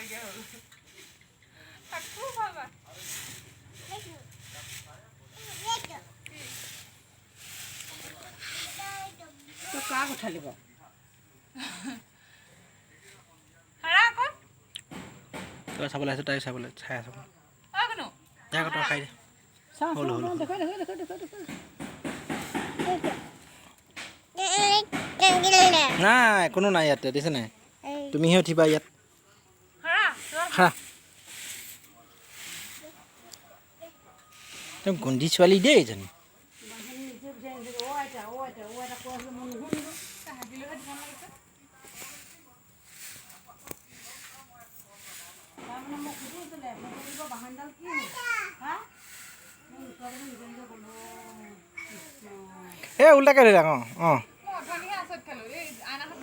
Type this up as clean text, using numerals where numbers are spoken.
নালাগে হ'ল তাকো ভাবা তো কাক উঠালি বাৰু হাৰা আকৌ তই চাবলৈ আহিছ তাই চাবলৈ চাই আছ অ কোনো তাই আকৌ তই খাই দে চাওঁ হ'ল, হ'ল। দেখুৱাই নাই কোনো নাই ইয়াতে দিছে নাই তুমিহে উঠিবা ইয়াত হাৰা খা গন্ধি ছোৱালী দেই এজনী হাগিলেহে দিব লাগিছে তাৰমানে মোক সুধিছিলে বাহানডাল কি হা মোৰ ওচৰতে নিজে নিজে গ'লো এই উল্টাকৈ ধৰিলা অঁ অঁ মই অথনিহে আচৰিত খালোঁ এই আইনাখন